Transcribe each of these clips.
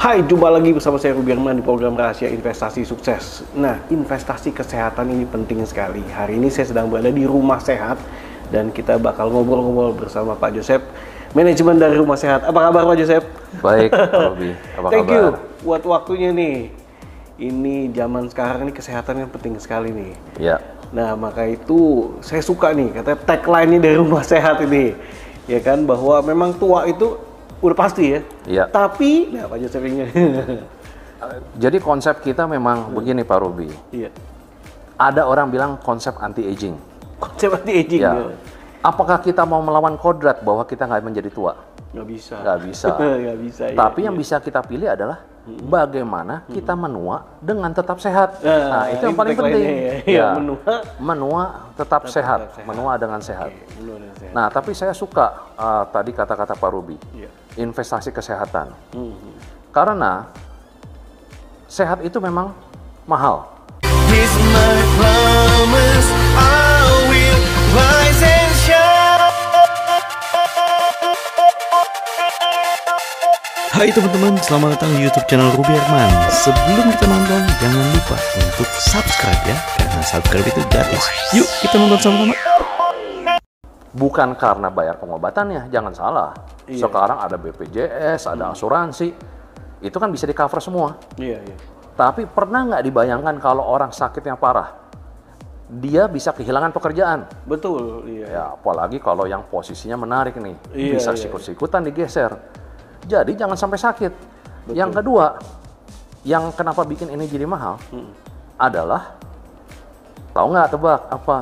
Hai, jumpa lagi bersama saya Ruby Herman di program Rahasia Investasi Sukses. Nah, investasi kesehatan ini penting sekali. Hari ini saya sedang berada di Rumah Sehat dan kita bakal ngobrol-ngobrol bersama Pak Joseph, manajemen dari Rumah Sehat. Apa kabar Pak Joseph? Baik, Pak Ruby. Apa Thank kabar? you buat waktunya nih. Ini zaman sekarang ini kesehatan yang penting sekali nih. Ya. Nah, maka itu saya suka nih, katanya tagline-nya dari Rumah Sehat ini. Ya kan, bahwa memang tua itu udah pasti ya. Iya. Tapi, nah Pak Joseph ini. Jadi konsep kita memang begini Pak Ruby. Iya. Ada orang bilang konsep anti-aging. Konsep anti-aging. Ya. Apakah kita mau melawan kodrat bahwa kita nggak menjadi tua? Nggak bisa. Nggak bisa. Nggak bisa. Tapi iya, yang bisa kita pilih adalah bagaimana kita menua dengan tetap sehat. Nah, itu yang paling penting. Ya, menua tetap sehat. Menua dengan sehat. Oke, menua dengan sehat. Nah, tapi saya suka tadi kata-kata Pak Ruby. Iya. Investasi kesehatan. Karena sehat itu memang mahal. Here's my promise, I will rise and shine. Hai teman-teman, selamat datang di YouTube channel Ruby Herman. Sebelum kita nonton, jangan lupa untuk subscribe ya, karena subscribe itu gratis. Yuk kita nonton sama-sama. Bukan karena bayar pengobatannya, jangan salah. Iya. Sekarang ada BPJS, ada asuransi, itu kan bisa di-cover semua. Iya, iya. Tapi pernah nggak dibayangkan kalau orang sakitnya parah, dia bisa kehilangan pekerjaan? Betul, iya. Ya, apalagi kalau yang posisinya menarik nih, Iya, bisa iya. sikut-sikutan digeser. Jadi jangan sampai sakit. Yang kedua, yang kenapa bikin ini jadi mahal adalah, tahu nggak tebak apa?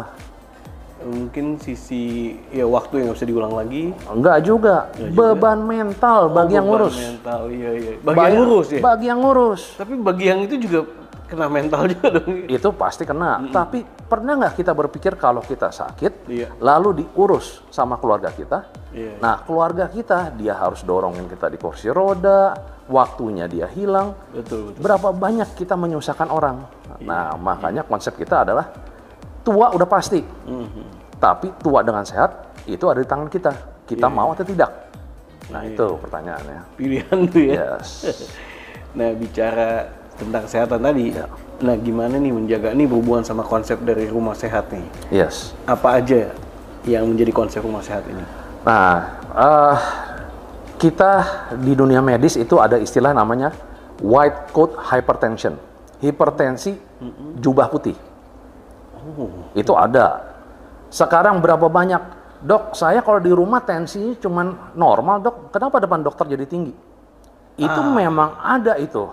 Mungkin sisi ya waktu yang nggak bisa diulang lagi. Enggak juga, beban mental bagi yang beban ngurus. mental, iya, iya. Bagi yang ngurus ya. Bagi yang ngurus. Tapi bagi yang itu juga kena mental juga dong. Itu pasti kena. Tapi pernah nggak kita berpikir kalau kita sakit, Iya. lalu diurus sama keluarga kita? Iya. Nah, keluarga kita, dia harus dorongin kita di kursi roda, waktunya dia hilang. Betul, betul. Berapa banyak kita menyusahkan orang. Nah, makanya konsep kita adalah tua udah pasti. Tapi tua dengan sehat, itu ada di tangan kita. Kita mau atau tidak? Nah, itu pertanyaannya. Pilihan tuh ya. Yes. Nah, bicara tentang kesehatan tadi. Nah, gimana nih menjaga nih berhubungan sama konsep dari Rumah Sehat nih? Yes. Apa aja yang menjadi konsep Rumah Sehat ini? Nah, kita di dunia medis itu ada istilah namanya white coat hypertension. Hipertensi jubah putih. Itu ada. Sekarang berapa banyak, dok, saya kalau di rumah tensinya cuman normal, dok, kenapa depan dokter jadi tinggi? Itu memang ada itu.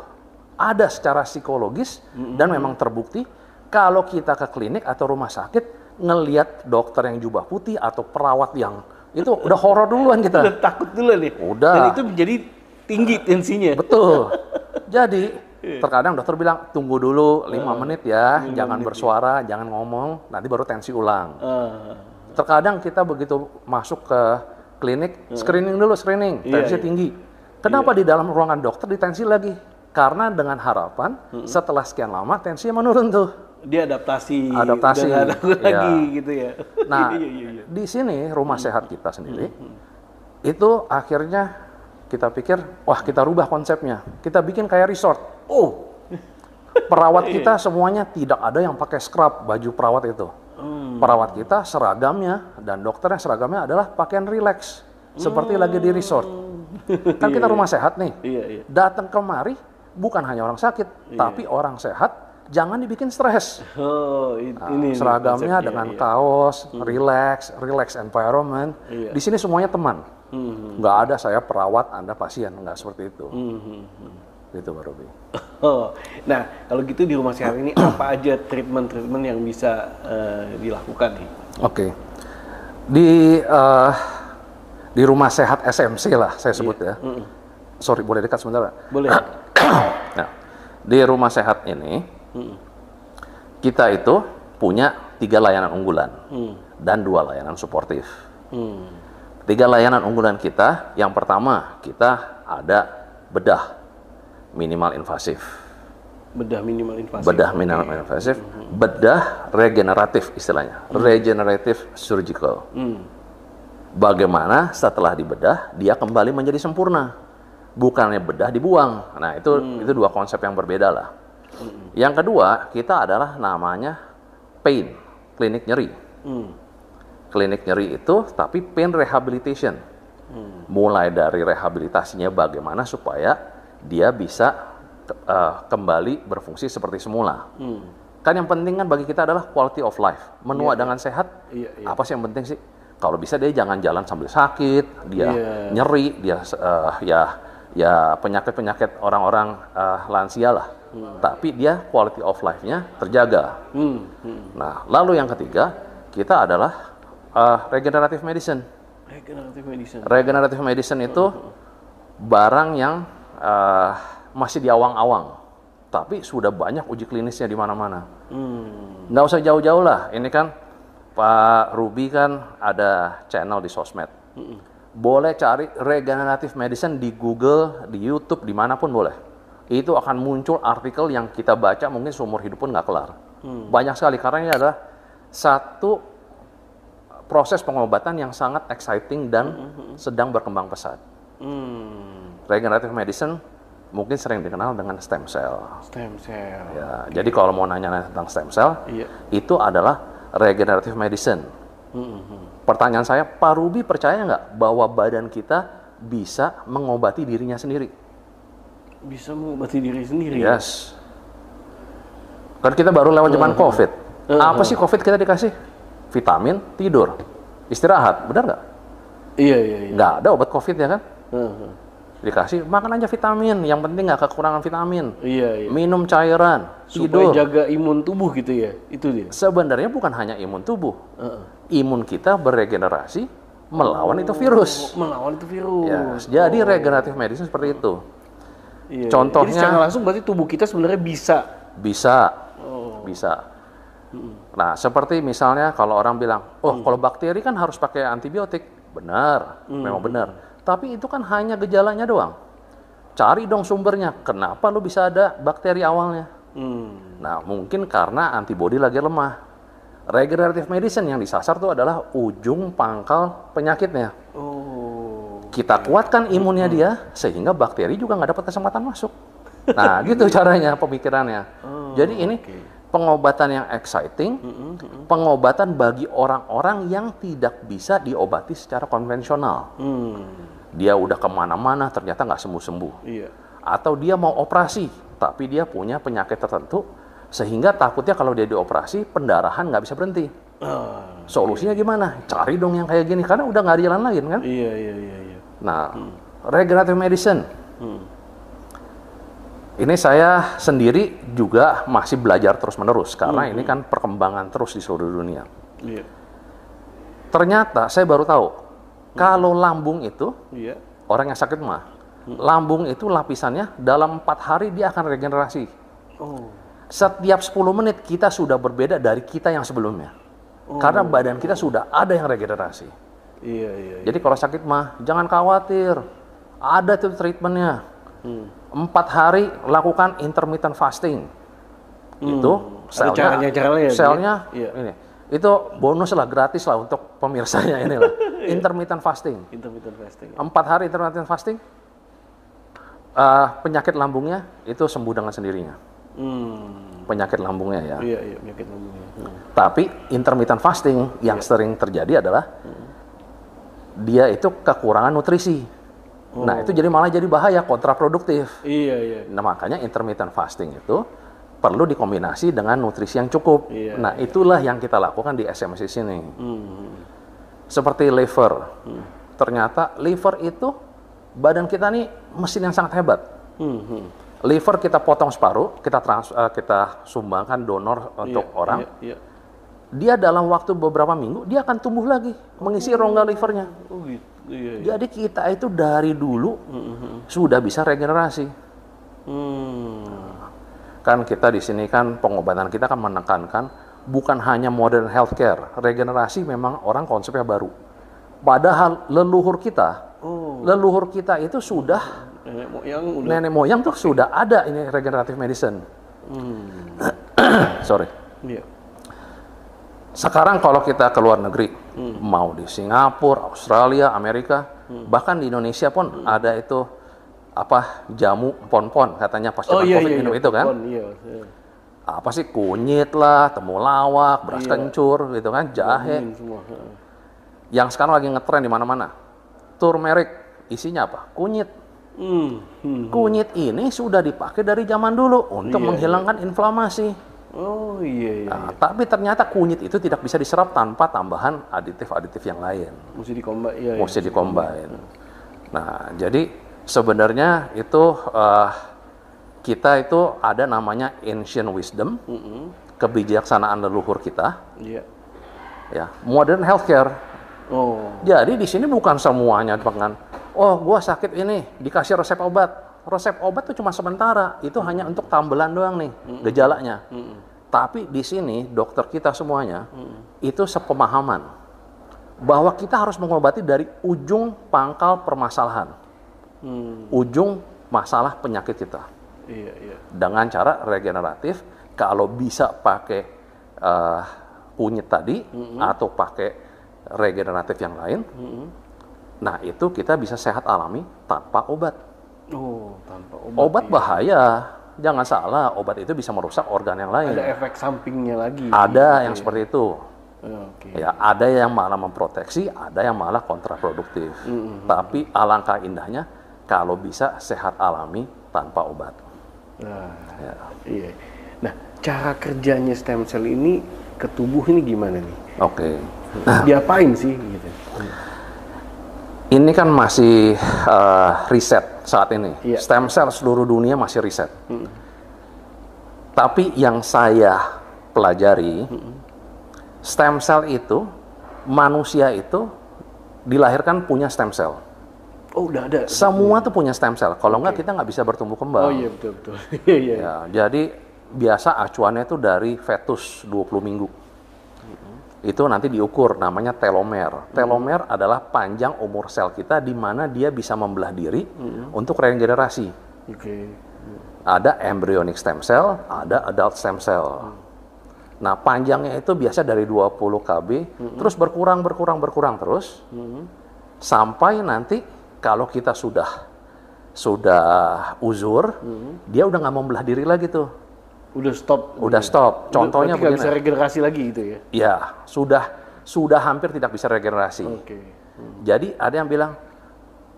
Ada secara psikologis dan memang terbukti kalau kita ke klinik atau rumah sakit ngelihat dokter yang jubah putih atau perawat yang itu udah horor duluan kita. Udah takut dulu nih. Udah. Dan itu menjadi tinggi tensinya. Betul. Jadi terkadang dokter bilang tunggu dulu 5 menit ya, jangan bersuara, jangan ngomong, nanti baru tensi ulang. Terkadang kita begitu masuk ke klinik, screening dulu, tensi tinggi. Kenapa di dalam ruangan dokter ditensi lagi? Karena dengan harapan setelah sekian lama tensinya menurun tuh. Dia adaptasi. Adaptasi. Udah nggak takut Iya. lagi gitu ya. Nah, Iya. di sini rumah sehat kita sendiri, itu akhirnya kita pikir, wah kita rubah konsepnya. Kita bikin kayak resort. Oh, Perawat kita semuanya tidak ada yang pakai scrub baju perawat itu. Perawat kita seragamnya dan dokternya seragamnya adalah pakaian relax. Seperti lagi di resort. Kan kita rumah sehat nih. Iya, iya. Datang kemari bukan hanya orang sakit, tapi orang sehat. Jangan dibikin stres. Oh, ini Seragamnya konsepnya, dengan iya. kaos, relax environment. Iya. Di sini semuanya teman. Nggak ada saya perawat, Anda pasien, nggak seperti itu. Gitu Pak Robi. Oh, nah kalau gitu di Rumah Sehat ini apa aja treatment yang bisa dilakukan nih? Oke. Di rumah sehat SMC lah saya sebut ya. Sorry, boleh dekat sebentar? Boleh. Nah, di rumah sehat ini kita itu punya 3 layanan unggulan dan 2 layanan suportif. 3 layanan unggulan kita, yang pertama kita ada bedah minimal invasif. Bedah minimal invasif. Bedah minimal invasif, bedah regeneratif istilahnya, regenerative surgical. Bagaimana setelah dibedah dia kembali menjadi sempurna. bukannya bedah dibuang. Nah, itu dua konsep yang berbeda lah. Yang kedua, kita adalah namanya pain, klinik nyeri. Klinik nyeri itu tapi pain rehabilitation. Mulai dari rehabilitasinya bagaimana supaya dia bisa kembali berfungsi seperti semula. Kan yang penting kan bagi kita adalah quality of life. Menua dengan sehat, apa sih yang penting sih? Kalau bisa dia jangan jalan sambil sakit, dia nyeri, dia ya penyakit-penyakit orang-orang lansia lah. Tapi dia quality of life-nya terjaga. Nah, lalu yang ketiga, kita adalah regenerative medicine. Regenerative medicine itu barang yang masih di awang-awang, tapi sudah banyak uji klinisnya di mana-mana. Nggak usah jauh-jauh lah. Ini kan Pak Ruby kan ada channel di sosmed. Boleh cari regenerative medicine di Google, di YouTube, dimanapun boleh. Itu akan muncul artikel yang kita baca mungkin seumur hidup pun nggak kelar. Banyak sekali, karena ini adalah satu proses pengobatan yang sangat exciting dan sedang berkembang pesat. Regenerative medicine mungkin sering dikenal dengan stem cell. Ya, jadi kalau mau nanya tentang stem cell, itu adalah regenerative medicine. Pertanyaan saya, Pak Ruby percaya nggak bahwa badan kita bisa mengobati dirinya sendiri? Bisa mengobati diri sendiri? Yes. Kan kita baru lewat zaman COVID. Apa sih COVID kita dikasih? Vitamin, tidur, istirahat, benar nggak? Iya. Nggak ada obat COVID ya kan? Dikasih, makan aja vitamin, yang penting nggak kekurangan vitamin. Iya. Minum cairan, Supaya tidur. jaga imun tubuh gitu ya, itu dia. Sebenarnya bukan hanya imun tubuh. Imun kita beregenerasi melawan itu virus. Melawan itu virus. Ya, jadi regenerative medicine seperti itu. Iya, Contohnya, jadi secara langsung berarti tubuh kita sebenarnya bisa. Bisa. Nah, seperti misalnya kalau orang bilang, kalau bakteri kan harus pakai antibiotik. Benar, memang benar. Tapi itu kan hanya gejalanya doang. Cari dong sumbernya. Kenapa lu bisa ada bakteri awalnya? Nah, mungkin karena antibodi lagi lemah. Regenerative medicine yang disasar itu adalah ujung pangkal penyakitnya. Kita kuatkan imunnya dia, sehingga bakteri juga nggak dapat kesempatan masuk. Nah, gitu caranya, pemikirannya. Jadi ini pengobatan yang exciting, pengobatan bagi orang-orang yang tidak bisa diobati secara konvensional. Dia udah kemana-mana, ternyata nggak sembuh-sembuh. Atau dia mau operasi, tapi dia punya penyakit tertentu, sehingga takutnya kalau dia dioperasi, pendarahan nggak bisa berhenti. Solusinya gimana? Cari dong yang kayak gini, karena udah nggak ada jalan lain kan? Iya. Nah, regenerative medicine. Ini saya sendiri juga masih belajar terus-menerus, karena ini kan perkembangan terus di seluruh dunia. Ternyata saya baru tahu, kalau lambung itu, orang yang sakit mah, lambung itu lapisannya dalam 4 hari dia akan regenerasi. Setiap 10 menit kita sudah berbeda dari kita yang sebelumnya. Karena badan kita sudah ada yang regenerasi. Jadi kalau sakit mah, jangan khawatir. Ada tuh treatmentnya. 4 hari lakukan intermittent fasting. Itu selnya ini. Itu bonus lah, gratis lah untuk pemirsanya ini lah. Intermittent fasting. 4 hari intermittent fasting, penyakit lambungnya itu sembuh dengan sendirinya. Penyakit lambungnya ya. Iya, penyakit lambungnya. Tapi intermittent fasting yang sering terjadi adalah dia itu kekurangan nutrisi. Nah, itu malah jadi bahaya, kontraproduktif. Iya. Nah, makanya intermittent fasting itu perlu dikombinasi dengan nutrisi yang cukup. Nah, itulah yang kita lakukan di SMC sini. Seperti liver. Ternyata liver itu badan kita nih mesin yang sangat hebat. Liver kita potong separuh, kita sumbangkan donor untuk orang. Dia dalam waktu beberapa minggu dia akan tumbuh lagi, mengisi rongga livernya. Jadi kita itu dari dulu sudah bisa regenerasi. Kan kita di sini kan pengobatan kita kan menekankan bukan hanya modern healthcare. Regenerasi memang orang konsepnya baru. Padahal leluhur kita itu sudah nenek moyang tuh sudah ada ini regenerative medicine. Sorry. Sekarang kalau kita ke luar negeri, mau di Singapura, Australia, Amerika, bahkan di Indonesia pun ada itu jamu pon-pon katanya pas zaman iya, COVID minum itu kan. Pon, iya. Apa sih kunyit lah, temulawak, beras Iya. kencur gitu kan, jahe. Jamin semua. Yang sekarang lagi ngetren di mana-mana. Turmeric isinya apa? Kunyit. Kunyit ini sudah dipakai dari zaman dulu untuk Iya, menghilangkan inflamasi. Oh iya. Nah, tapi ternyata kunyit itu tidak bisa diserap tanpa tambahan aditif-aditif yang lain. Mesti dikombin. Iya, Mesti dikombin. Nah, jadi sebenarnya itu kita itu ada namanya ancient wisdom, kebijaksanaan leluhur kita, Iya. ya, modern healthcare. Oh. Jadi di sini bukan semuanya dengan, oh gua sakit ini dikasih resep obat. Resep obat itu cuma sementara, itu hanya untuk tambelan doang nih gejalanya. Tapi di sini dokter kita semuanya itu sepemahaman bahwa kita harus mengobati dari ujung pangkal permasalahan, ujung masalah penyakit kita. Iya. Dengan cara regeneratif, kalau bisa pakai kunyit tadi atau pakai regeneratif yang lain, nah itu kita bisa sehat alami tanpa obat. Oh, tanpa obat. Obat iya. bahaya, jangan salah, obat itu bisa merusak organ yang lain. Ada efek sampingnya lagi. Ada yang Iya. seperti itu. Oke. Ya, ada yang malah memproteksi, ada yang malah kontraproduktif. Tapi alangkah indahnya kalau bisa sehat alami tanpa obat. Nah, Ya. iya. Nah, cara kerjanya stem cell ini ke tubuh ini gimana nih? Oke. Diapain sih gitu? Ini kan masih riset saat ini. Iya. Stem cell seluruh dunia masih riset. Tapi yang saya pelajari, stem cell itu, manusia itu dilahirkan punya stem cell. Oh, udah ada. Semua tuh punya stem cell. Kalau nggak kita nggak bisa bertumbuh kembang. Oh iya betul. Iya. Ya, jadi biasa acuannya itu dari fetus 20 minggu. Itu nanti diukur namanya telomer. Telomer adalah panjang umur sel kita di mana dia bisa membelah diri untuk regenerasi. Oke. Ada embryonic stem cell, ada adult stem cell. Nah, panjangnya itu biasa dari 20 kb, terus berkurang terus, sampai nanti kalau kita sudah uzur, dia udah nggak mau belah diri lagi tuh. Udah stop. Udah stop. Contohnya berarti nggak bisa begini. regenerasi lagi gitu ya? Ya, sudah hampir tidak bisa regenerasi. Oke. Jadi ada yang bilang,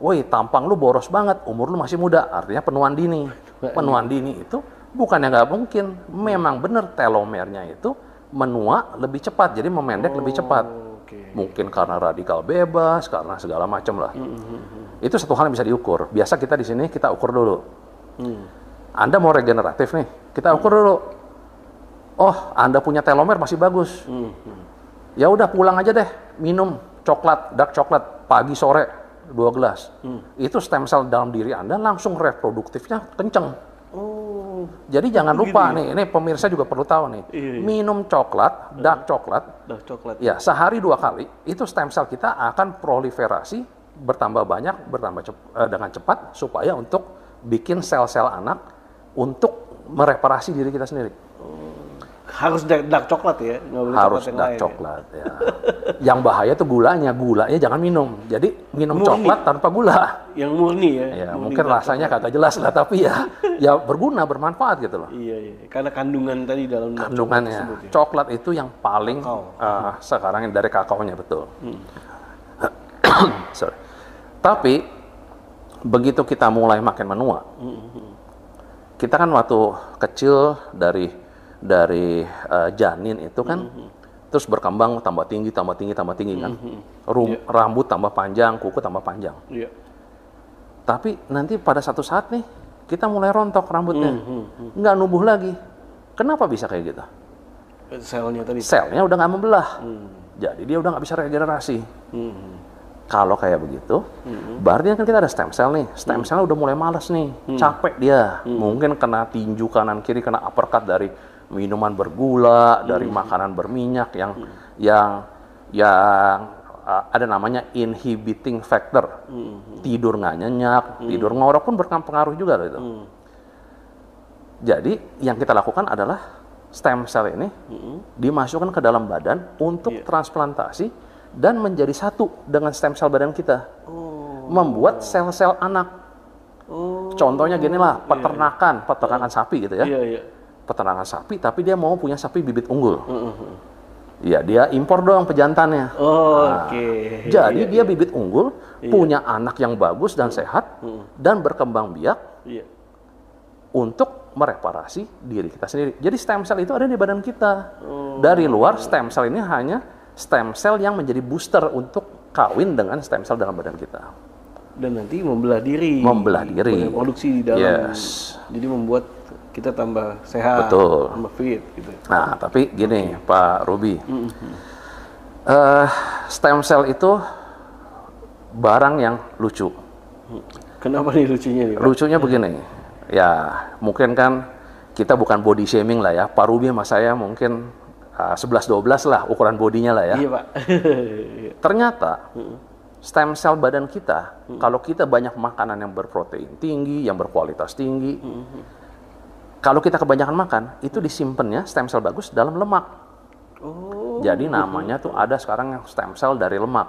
woi tampang lu boros banget, umur lu masih muda, artinya penuaan dini. Penuaan dini itu bukannya nggak mungkin, memang benar telomernya itu menua lebih cepat, jadi memendek lebih cepat. Oke. Mungkin karena radikal bebas, karena segala macam lah. Itu satu hal yang bisa diukur. Biasa kita di sini kita ukur dulu. Anda mau regeneratif nih, kita ukur dulu. Oh, Anda punya telomer masih bagus. Ya udah pulang aja deh, minum coklat, dark coklat pagi sore 2 gelas. Itu stem cell dalam diri Anda langsung reproduktifnya kenceng. Oh. Jadi jangan lupa nih, ini pemirsa juga perlu tahu nih. Iya. Minum coklat, dark coklat, Dark coklat. ya sehari 2 kali, itu stem cell kita akan proliferasi bertambah banyak, dengan cepat supaya untuk bikin sel-sel anak untuk mereparasi diri kita sendiri. Harus dark coklat ya? Nggak boleh Harus coklat yang dark lain, coklat ya. Yang bahaya tuh gulanya jangan minum. Jadi minum Murni. coklat tanpa gula. ya? Yang murni ya? Ya, Murni mungkin dark rasanya coklat. kagak jelas lah, tapi ya berguna, bermanfaat gitu loh. Iya. Karena kandungan tadi dalam dark coklat Kandungannya tersebut ya? coklat itu yang paling Kakao. sekarang yang dari kakaonya betul. Sorry. Tapi begitu kita mulai makin menua, kita kan waktu kecil dari janin itu kan terus berkembang tambah tinggi kan, rambut tambah panjang, kuku tambah panjang. Iya. Tapi nanti pada satu saat nih kita mulai rontok rambutnya, nggak numbuh lagi. Kenapa bisa kayak gitu? Selnya tadi. Selnya udah nggak membelah, jadi dia udah nggak bisa regenerasi. Kalau kayak begitu, berarti kan kita ada stem cell nih. Stem cell udah mulai malas nih, capek dia. Mungkin kena tinju kanan kiri, kena uppercut dari minuman bergula, dari makanan berminyak yang ada namanya inhibiting factor. Tidur nggak nyenyak, tidur ngorok pun berpengaruh juga loh itu. Jadi yang kita lakukan adalah stem cell ini dimasukkan ke dalam badan untuk transplantasi dan menjadi satu dengan stem cell badan kita. Membuat sel-sel anak. Contohnya gini lah, peternakan sapi gitu ya. Iya, iya. Peternakan sapi, tapi dia mau punya sapi bibit unggul. Iya, dia impor doang pejantannya. Oke. Jadi Iya, dia bibit unggul, punya anak yang bagus dan sehat, dan berkembang biak iya. untuk mereparasi diri kita sendiri. Jadi stem cell itu ada di badan kita. Dari luar, stem cell ini hanya stem cell yang menjadi booster untuk kawin dengan stem cell dalam badan kita. Dan nanti membelah diri. Membelah diri. Produksi di dalam. Yes. Jadi membuat kita tambah sehat, Betul. tambah fit gitu. Nah, tapi gini, Pak Ruby, stem cell itu barang yang lucu. Kenapa nih lucunya nih, Pak? Lucunya begini, ya mungkin kan kita bukan body shaming lah ya, Pak Ruby sama saya mungkin 11-12 lah ukuran bodinya lah ya. Iya, Pak. Ternyata stem cell badan kita, kalau kita banyak makanan yang berprotein tinggi, yang berkualitas tinggi, kalau kita kebanyakan makan, itu disimpannya stem cell bagus dalam lemak. Jadi namanya tuh ada sekarang yang stem cell dari lemak,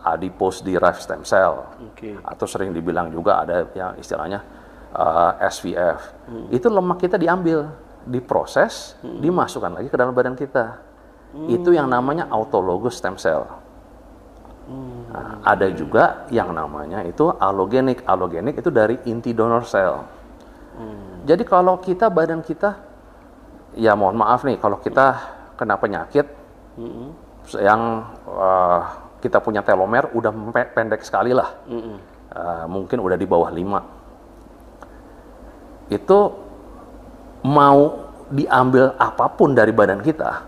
adipose derived stem cell, atau sering dibilang juga ada yang istilahnya SVF. Itu lemak kita diambil, diproses, dimasukkan lagi ke dalam badan kita. Itu yang namanya autologous stem cell. Nah, ada juga yang namanya itu allogeneic. Allogeneic itu dari inti donor cell. Jadi kalau kita badan kita, ya mohon maaf nih, kalau kita kena penyakit yang kita punya telomer udah pendek sekali lah, mungkin udah di bawah 5. Itu mau diambil apapun dari badan kita,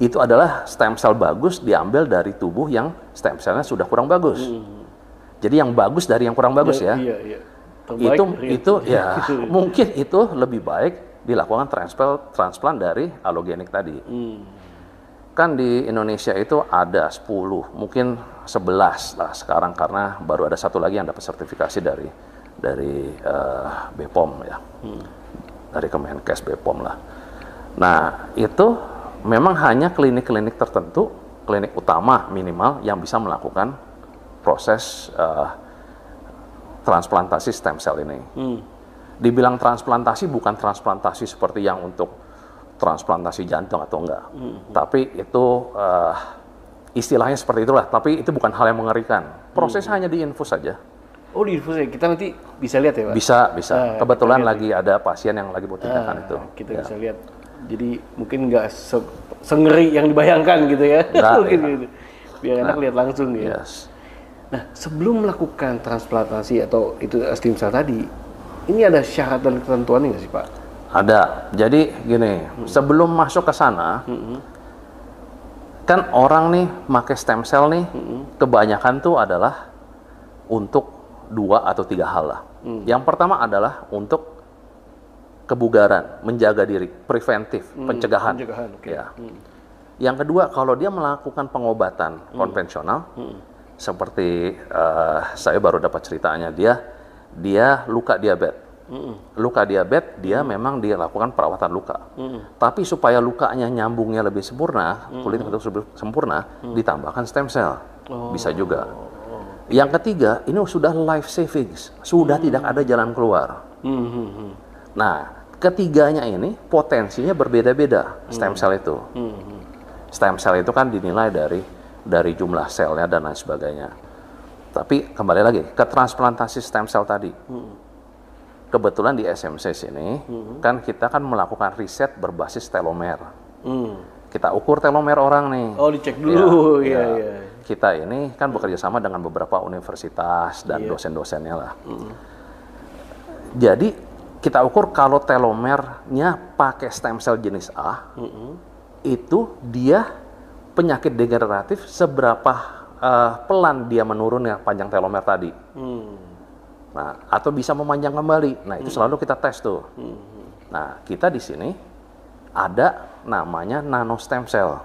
itu adalah stem cell bagus diambil dari tubuh yang stem cellnya sudah kurang bagus. Jadi yang bagus dari yang kurang bagus ya. Iya, iya. Itu ya mungkin itu lebih baik dilakukan transplant dari allogeneic tadi. Kan di Indonesia itu ada 10, mungkin 11 lah sekarang, karena baru ada satu lagi yang dapat sertifikasi dari BPOM ya, dari Kemenkes BPOM lah. Nah itu memang hanya klinik-klinik tertentu, klinik utama minimal yang bisa melakukan proses transplantasi stem cell ini. Dibilang transplantasi bukan transplantasi seperti yang untuk transplantasi jantung atau enggak. Tapi itu istilahnya seperti itulah. Tapi itu bukan hal yang mengerikan. Prosesnya hanya diinfus saja. Oh, diinfus ya? Kita nanti bisa lihat ya, Pak? Bisa. Kebetulan lagi ada pasien yang lagi butuh tindakan itu. Kita bisa lihat. Jadi mungkin nggak sengeri yang dibayangkan gitu ya. Gitu. Biar enak lihat langsung ya. Yes. Nah, sebelum melakukan transplantasi atau itu stem cell tadi, ini ada syarat dan ketentuannya nggak sih, Pak? Ada. Jadi gini, sebelum masuk ke sana, kan orang nih pakai stem cell nih, kebanyakan tuh adalah untuk 2 atau 3 hal lah. Yang pertama adalah untuk kebugaran, menjaga diri, preventif, pencegahan. Okay. Ya. Yang kedua, kalau dia melakukan pengobatan konvensional, seperti saya baru dapat ceritanya, dia luka diabetes. Luka diabetes, dia memang dilakukan perawatan luka. Tapi supaya lukanya nyambungnya lebih sempurna, kulit lebih sempurna, ditambahkan stem cell. Bisa juga. Yang ketiga, ini sudah life savings, sudah tidak ada jalan keluar. Nah, ketiganya ini potensinya berbeda-beda stem cell itu. Stem cell itu kan dinilai dari jumlah selnya dan lain sebagainya. Tapi kembali lagi ke transplantasi stem cell tadi. Kebetulan di SMC sini kan kita kan melakukan riset berbasis telomer. Kita ukur telomer orang nih. Oh, dicek dulu. Ya. Iya. Kita ini kan bekerja sama dengan beberapa universitas dan dosen-dosennya lah. Jadi kita ukur kalau telomernya pakai stem cell jenis A, itu dia penyakit degeneratif seberapa pelan dia menurunnya panjang telomer tadi. Nah, atau bisa memanjang kembali. Nah, itu selalu kita tes tuh. Nah, kita di sini ada namanya nano stem cell.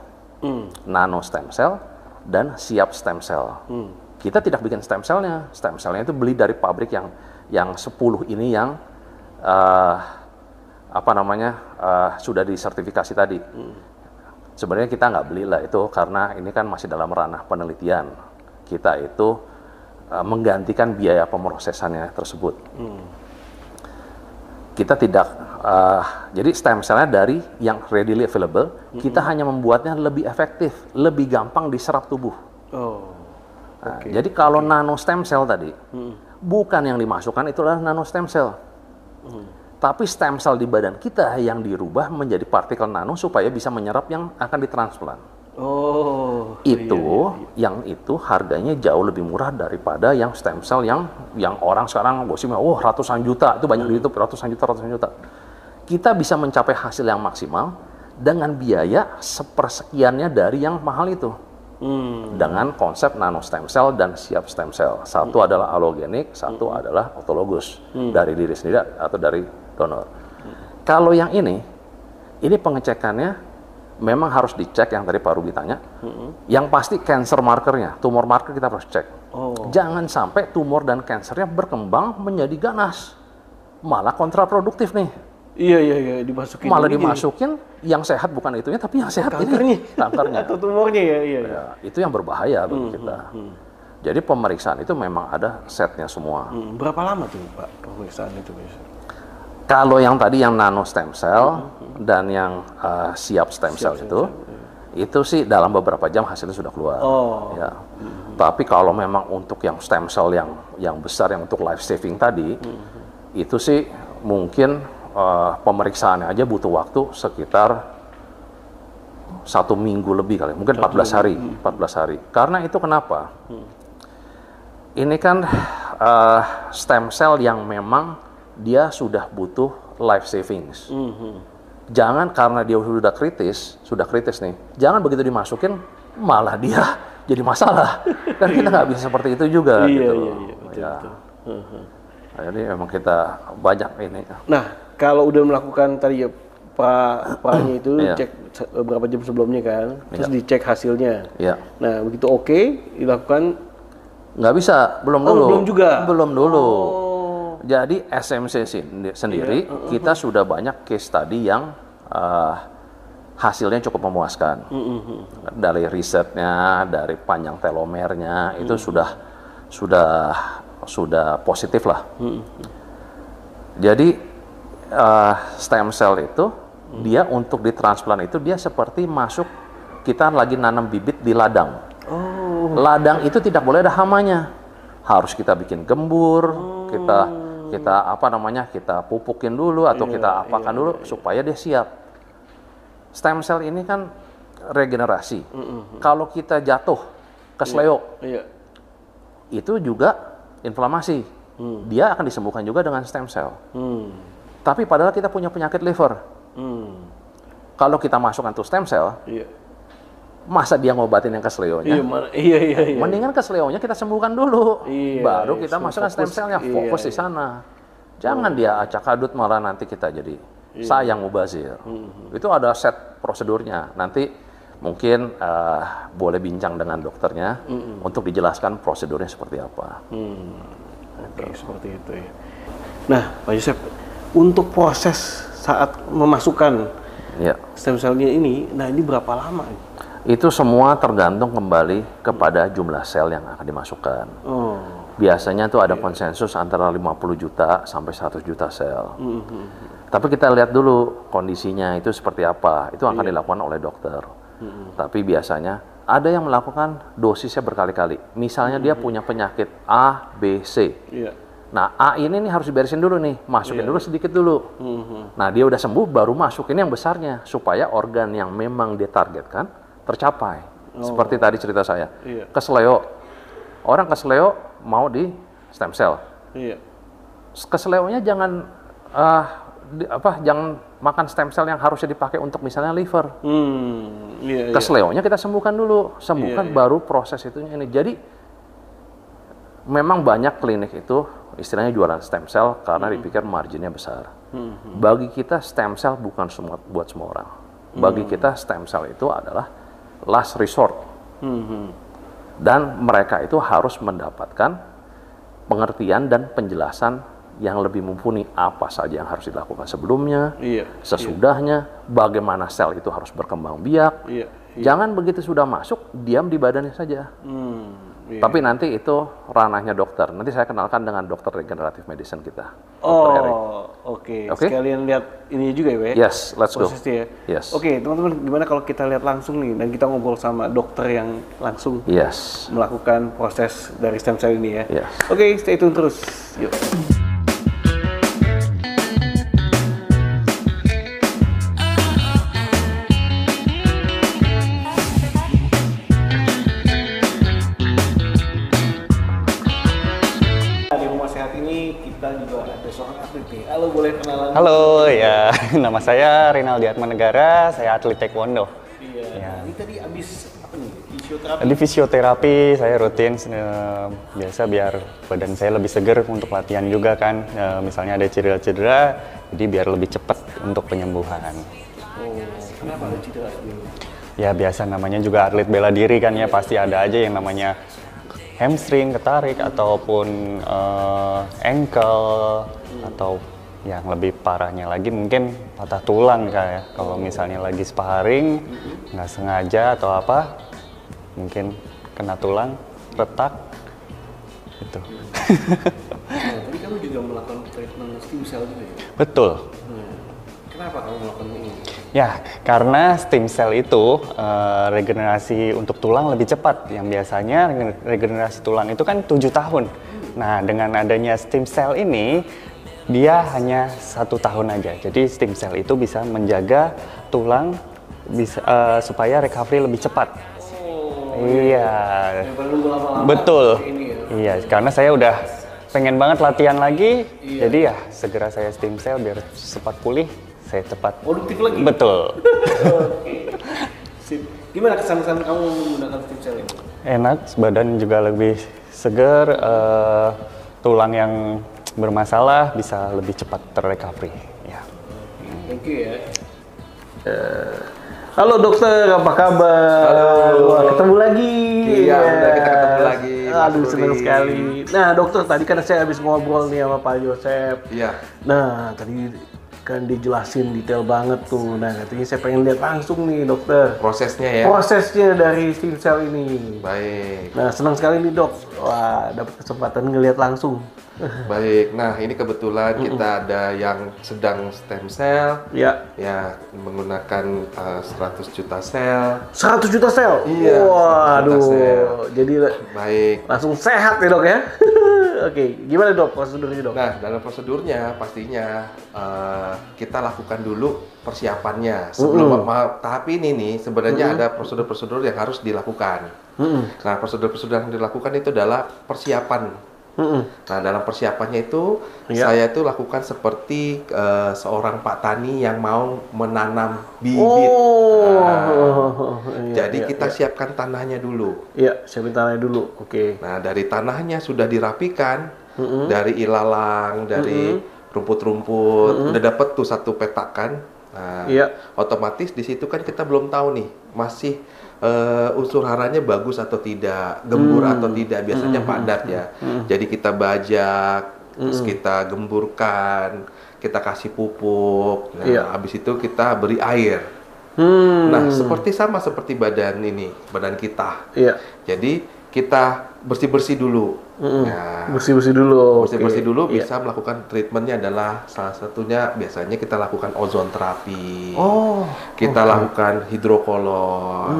Nano stem cell dan siap stem cell. Kita tidak bikin stem cellnya. Stem cellnya itu beli dari pabrik yang 10 ini yang sudah disertifikasi tadi. Sebenarnya kita nggak beli lah itu karena ini kan masih dalam ranah penelitian. Kita itu menggantikan biaya pemrosesannya tersebut. Kita tidak, jadi stem cell-nya dari yang readily available, kita hanya membuatnya lebih efektif, lebih gampang diserap tubuh. Nah, jadi kalau nano stem cell tadi, bukan yang dimasukkan itu adalah nano stem cell. Tapi stem cell di badan kita yang dirubah menjadi partikel nano supaya bisa menyerap yang akan ditransplant. Yang itu harganya jauh lebih murah daripada yang stem cell yang orang sekarang gosipnya, ratusan juta, itu banyak di YouTube, ratusan juta. Kita bisa mencapai hasil yang maksimal dengan biaya sepersekiannya dari yang mahal itu. Dengan konsep nano stem cell dan siap stem cell. Satu adalah allogenik, satu adalah autologous dari diri sendiri atau dari donor. Kalau yang ini pengecekannya memang harus dicek yang tadi Pak Ruby tanya. Yang pasti cancer markernya, tumor marker kita harus cek. Jangan sampai tumor dan kansernya berkembang menjadi ganas, malah kontraproduktif nih. Iya, dimasukin. Malah dimasukin yang sehat bukan itunya, tapi yang sehat kankernya atau tumornya ya. Itu yang berbahaya bagi kita. Jadi pemeriksaan itu memang ada setnya semua. Berapa lama tuh Pak pemeriksaan itu biasanya? Kalau yang tadi yang nano stem cell dan yang siap stem cell itu sih dalam beberapa jam hasilnya sudah keluar. Ya. Tapi kalau memang untuk yang stem cell yang besar yang untuk life saving tadi, itu sih mungkin pemeriksaannya aja butuh waktu sekitar 1 minggu lebih kali, mungkin 14 hari. Karena itu kenapa? Ini kan stem cell yang memang dia sudah butuh life savings. Jangan karena dia sudah kritis nih. Jangan begitu dimasukin malah dia jadi masalah. Kan kita nggak bisa seperti itu juga. Betul. Jadi memang kita banyak ini. Nah, kalau udah melakukan tadi ya Pak-nya itu cek beberapa jam sebelumnya kan, terus dicek hasilnya. Nah, begitu dilakukan nggak bisa, belum dulu. Belum dulu. Oh. Jadi SMC sendiri kita sudah banyak case study yang hasilnya cukup memuaskan. Dari risetnya, dari panjang telomernya itu sudah positif lah. Jadi stem cell itu dia untuk ditransplant itu dia seperti masuk kita lagi nanam bibit di ladang. Ladang itu tidak boleh ada hamanya. Harus kita bikin gembur, kita pupukin dulu atau kita apakan dulu supaya dia siap. Stem cell ini kan regenerasi. Kalau kita jatuh kesleo, itu juga inflamasi. Dia akan disembuhkan juga dengan stem cell. Tapi padahal kita punya penyakit liver. Kalau kita masukkan tuh stem cell, masa dia ngobatin yang kesleonya? Mendingan kesleonya kita sembuhkan dulu, baru kita masukkan stem cellnya, fokus di sana. Jangan dia acak-adut malah nanti kita jadi sayang mubazir. Itu ada set prosedurnya. Nanti mungkin boleh bincang dengan dokternya untuk dijelaskan prosedurnya seperti apa. Seperti itu ya. Nah, Pak Yosep, untuk proses saat memasukkan stem cell-nya ini, nah ini berapa lama? Itu semua tergantung kembali kepada jumlah sel yang akan dimasukkan. Biasanya tuh ada konsensus antara 50 juta sampai 100 juta sel. Tapi kita lihat dulu kondisinya itu seperti apa. Itu akan dilakukan oleh dokter. Tapi biasanya ada yang melakukan dosisnya berkali-kali. Misalnya dia punya penyakit A, B, C. Nah, A ini nih harus diberesin dulu nih, masukin dulu sedikit dulu. Nah, dia udah sembuh baru masukin yang besarnya supaya organ yang memang dia targetkan tercapai. Seperti tadi cerita saya. Kesleo. Orang kesleo mau di stem cell. Kesleonya jangan jangan makan stem cell yang harusnya dipakai untuk misalnya liver. Kesleonya kita sembuhkan dulu, baru proses itu ini. Jadi memang banyak klinik itu istilahnya jualan stem cell karena dipikir marginnya besar. Bagi kita stem cell bukan buat semua orang. Bagi kita stem cell itu adalah last resort. Dan mereka itu harus mendapatkan pengertian dan penjelasan yang lebih mumpuni apa saja yang harus dilakukan sebelumnya, sesudahnya, bagaimana sel itu harus berkembang biak. Jangan begitu sudah masuk, diam di badannya saja. Iya. Tapi nanti itu ranahnya dokter. Nanti saya kenalkan dengan dokter regeneratif medicine kita. Dr. Eric. Oke. Oke. Sekalian lihat ini juga ya, Pak? Yes, let's go. Prosesnya ya? Yes. Oke, teman-teman, gimana kalau kita lihat langsung nih dan kita ngobrol sama dokter yang langsung Yes. melakukan proses dari stem cell ini ya? Yes. Oke, stay tune terus. Yuk. Di rumah sehat ini kita juga ada seorang atlet nih. Halo, boleh kenalan? Halo, ya, nama saya Rinaldi Atmanegara, saya atlet taekwondo. Iya. Ya. Ini tadi abis apa nih? Fisioterapi. Di fisioterapi saya rutin biasa biar badan saya lebih seger untuk latihan juga kan. Misalnya ada cedera-cedera, jadi biar lebih cepat untuk penyembuhan. Oh, kenapa ada cedera dulu? Ya biasa namanya juga atlet bela diri kan ya, pasti ada aja yang namanya hamstring ketarik ataupun ankle atau yang lebih parahnya lagi mungkin patah tulang kayak kalau misalnya lagi sparring nggak sengaja atau apa mungkin kena tulang retak gitu. Nah, tadi kamu juga melakukan treatment stem cell juga ya? Betul. Kenapa kamu melakukan ini? Ya, karena stem cell itu regenerasi untuk tulang lebih cepat. Yang biasanya regenerasi tulang itu kan 7 tahun. Nah, dengan adanya stem cell ini, dia hanya 1 tahun aja. Jadi stem cell itu bisa menjaga tulang bisa, supaya recovery lebih cepat. Iya, Daripada nunggu lama-lama betul. kayak ini ya? Iya, karena saya udah pengen banget latihan lagi. Jadi ya segera saya stem cell biar cepat pulih. Saya cepat Produktif lagi? betul. Oke. Sip. Gimana kesan-kesan kamu menggunakan stem cell ini? Enak, badan juga lebih segar, tulang yang bermasalah bisa lebih cepat terrecovery. Ya. Thank you ya. Halo dokter, apa kabar? Halo. Wah, ketemu lagi. Iya, udah kita ketemu lagi, Mas Aduh, senang Rudi. sekali. Nah, dokter, tadi kan saya habis ngobrol nih sama Pak Joseph. Iya. Nah, tadi kan dijelasin detail banget tuh. Nah, katanya saya pengen lihat langsung nih, dokter. Prosesnya ya. Prosesnya dari stem cell ini. Baik. Nah, senang sekali nih, Dok. Wah, dapat kesempatan ngelihat langsung. Baik. Nah, ini kebetulan kita ada yang sedang stem cell Ya, ya menggunakan 100 juta sel. 100 juta sel. Iya, 100 juta Waduh. sel. Jadi Baik. langsung sehat ya, Dok ya. Oke, gimana, Dok, prosedurnya, Dok? Nah, dalam prosedurnya pastinya kita lakukan dulu persiapannya sebelum tahap ini nih sebenarnya ada prosedur-prosedur yang harus dilakukan. Nah, prosedur-prosedur yang dilakukan itu adalah persiapan. Nah, dalam persiapannya itu Iya. saya itu lakukan seperti seorang Pak Tani yang mau menanam bibit. Oh, iya, Jadi iya, kita siapkan tanahnya dulu. Iya, siapin tanahnya dulu. Oke. Nah, dari tanahnya sudah dirapikan, dari ilalang, dari rumput-rumput, udah dapet tuh satu petakan. Nah, Iya. otomatis di situ kan kita belum tahu nih, masih unsur haranya bagus atau tidak, gembur atau tidak, biasanya padat ya. Jadi kita bajak, terus kita gemburkan, kita kasih pupuk. Nah, Iya. habis itu kita beri air. Nah, sama seperti badan ini, badan kita. Iya. Jadi kita bersih-bersih dulu. Nah, Bersih-bersih dulu. bersih-bersih Oke. dulu Iya. bisa melakukan treatmentnya adalah salah satunya biasanya kita lakukan ozon terapi. Oh, Kita lakukan hidrokolon.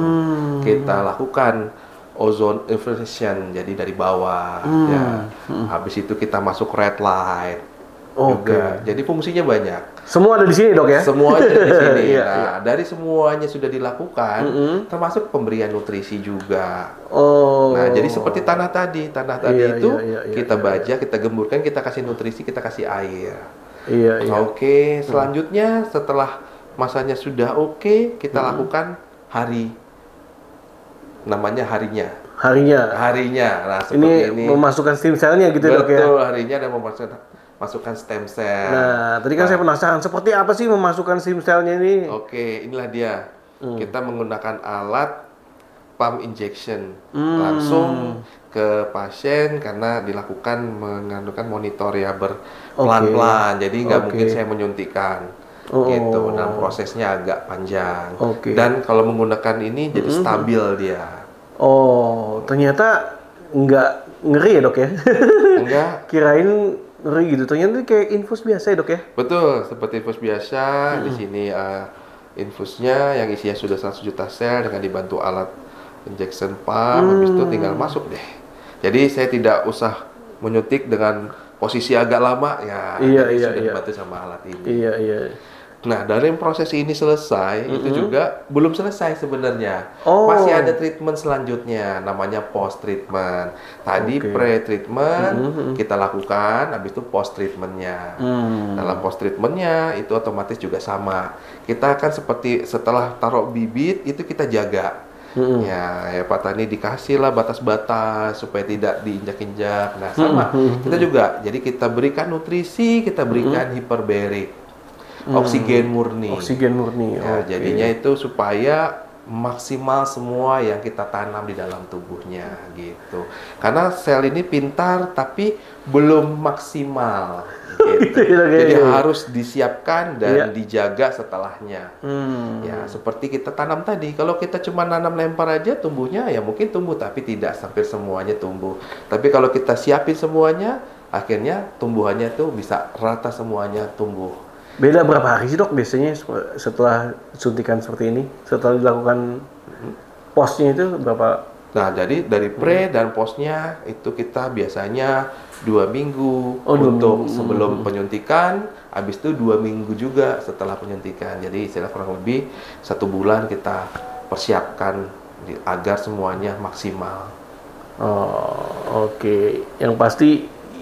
Kita lakukan ozone infiltration jadi dari bawah ya. Habis itu kita masuk red light. Oke. Juga. Jadi fungsinya banyak. Semua ada di sini, Dok ya? Semuanya di sini. Iya, Nah, iya. dari semuanya sudah dilakukan, termasuk pemberian nutrisi juga. Oh. Nah, jadi seperti tanah tadi Iya, itu iya, iya, kita iya, bajak, kita gemburkan, kita kasih nutrisi, kita kasih air. Iya, iya. Oke, selanjutnya setelah masanya sudah oke, kita lakukan namanya harinya. Harinya. Nah, seperti Ini ini. memasukkan stem cell-nya gitu, Dok ya? Betul, harinya dan memasukkan stem cell. Nah, tadi kan saya penasaran, seperti apa sih memasukkan stem cell-nya ini? Oke, inilah dia. Kita menggunakan alat pump injection langsung ke pasien karena dilakukan mengandungkan monitor ya pelan-pelan. Jadi nggak Oke. mungkin saya menyuntikkan. Gitu. Dan prosesnya agak panjang. Oke. Dan kalau menggunakan ini jadi stabil dia. Oh, ternyata nggak ngeri ya dok ya? Enggak. Kirain ngeri gitu, ternyata kayak infus biasa ya dok ya? Betul, seperti infus biasa. Di sini infusnya yang isinya sudah 100 juta sel dengan dibantu alat injection pump, habis itu tinggal masuk deh. Jadi saya tidak usah menyuntik dengan posisi agak lama ya. Jadi sudah dibantu sama alat ini. Iya. Nah, dari proses ini selesai, itu juga belum selesai sebenarnya. Oh. Masih ada treatment selanjutnya, namanya post treatment. Tadi pre treatment kita lakukan, habis itu post treatmentnya. Dalam post treatmentnya itu otomatis juga sama. Kita akan seperti setelah taruh bibit itu kita jaga. Ya Pak Tani dikasih lah batas-batas supaya tidak diinjak-injak. Nah, sama. Kita juga. Jadi kita berikan nutrisi, kita berikan hiperbarik. Oksigen murni. Ya, jadinya itu supaya maksimal semua yang kita tanam di dalam tubuhnya gitu. Karena sel ini pintar tapi belum maksimal gitu. Jadi harus disiapkan dan dijaga setelahnya. Ya, seperti kita tanam tadi. Kalau kita cuma nanam lempar aja tumbuhnya ya mungkin tumbuh tapi tidak sampai semuanya tumbuh. Tapi kalau kita siapin semuanya, akhirnya tumbuhannya tuh bisa rata semuanya tumbuh. Beda berapa hari sih dok biasanya setelah suntikan seperti ini? Setelah dilakukan postnya itu berapa? Nah, jadi dari pre dan postnya itu kita biasanya 2 minggu untuk sebelum penyuntikan, habis itu 2 minggu juga setelah penyuntikan. Jadi istilah kurang lebih 1 bulan kita persiapkan agar semuanya maksimal. Oh, oke. Yang pasti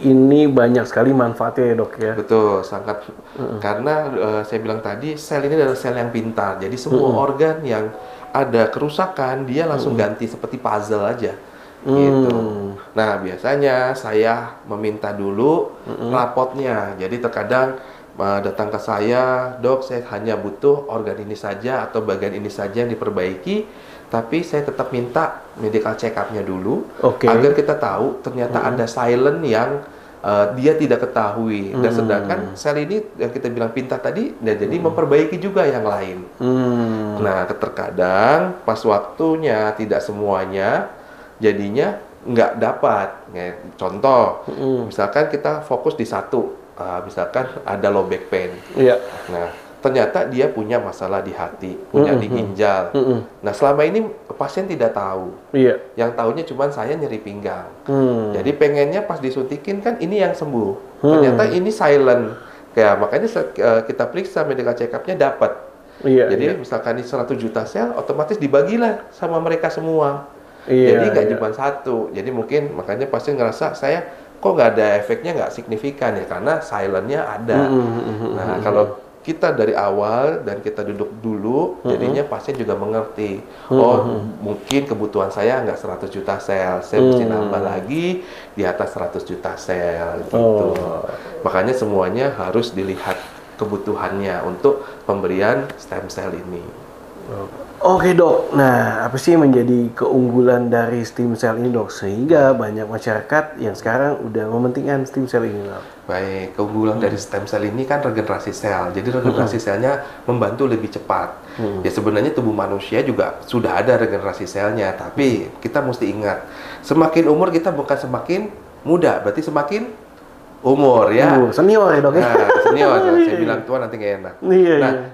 ini banyak sekali manfaatnya ya dok ya? Betul, sangat. Karena saya bilang tadi, sel ini adalah sel yang pintar. Jadi semua organ yang ada kerusakan, dia langsung ganti seperti puzzle aja. Gitu. Nah, biasanya saya meminta dulu rapotnya. Jadi terkadang datang ke saya, dok saya hanya butuh organ ini saja atau bagian ini saja yang diperbaiki. Tapi saya tetap minta medical check-up-nya dulu, agar kita tahu ternyata ada silent yang dia tidak ketahui. Dan sedangkan sel ini yang kita bilang pintar tadi, jadi memperbaiki juga yang lain. Nah, terkadang pas waktunya tidak semuanya, jadinya nggak dapat. Contoh, misalkan kita fokus di satu, misalkan ada low back pain. Nah, ternyata dia punya masalah di hati, punya di ginjal. Nah, selama ini pasien tidak tahu. Yang tahunya cuma saya nyeri pinggang. Jadi pengennya pas disuntikin kan ini yang sembuh. Ternyata ini silent. Kayak makanya kita periksa medical check-up-nya dapat. Jadi misalkan ini 100 juta sel, otomatis dibagilah sama mereka semua. Jadi nggak cuma satu. Jadi mungkin makanya pasien ngerasa saya kok nggak ada efeknya, nggak signifikan ya karena silent-nya ada. Nah, kalau kita dari awal dan kita duduk dulu, jadinya pasien juga mengerti. Oh, mungkin kebutuhan saya nggak 100 juta sel, saya mesti nambah lagi di atas 100 juta sel gitu. Makanya semuanya harus dilihat kebutuhannya untuk pemberian stem cell ini. Oke dok, nah apa sih yang menjadi keunggulan dari stem cell ini dok? Sehingga banyak masyarakat yang sekarang udah mementingkan stem cell ini dok. Baik, keunggulan dari stem cell ini kan regenerasi sel. Jadi regenerasi selnya membantu lebih cepat. Ya sebenarnya tubuh manusia juga sudah ada regenerasi selnya, tapi kita mesti ingat, semakin umur kita bukan semakin muda, berarti semakin umur ya. Senior ya dok ya? Nah, senior. Saya bilang tua nanti nggak enak.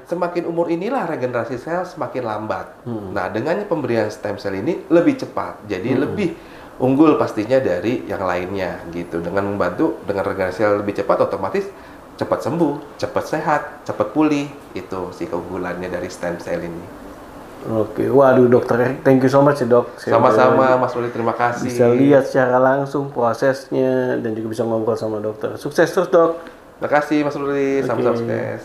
Semakin umur inilah regenerasi sel semakin lambat. Nah, dengan pemberian stem cell ini lebih cepat. Jadi lebih unggul pastinya dari yang lainnya gitu. Dengan membantu dengan regenerasi sel lebih cepat, otomatis cepat sembuh, cepat sehat, cepat pulih. Itu sih keunggulannya dari stem cell ini. Oke, waduh dokter Erik, thank you so much ya dok. Sama-sama Mas Ruli, terima kasih. Bisa lihat secara langsung prosesnya dan juga bisa ngobrol sama dokter. Sukses terus dok. Terima kasih Mas Ruli, sama-sama sukses.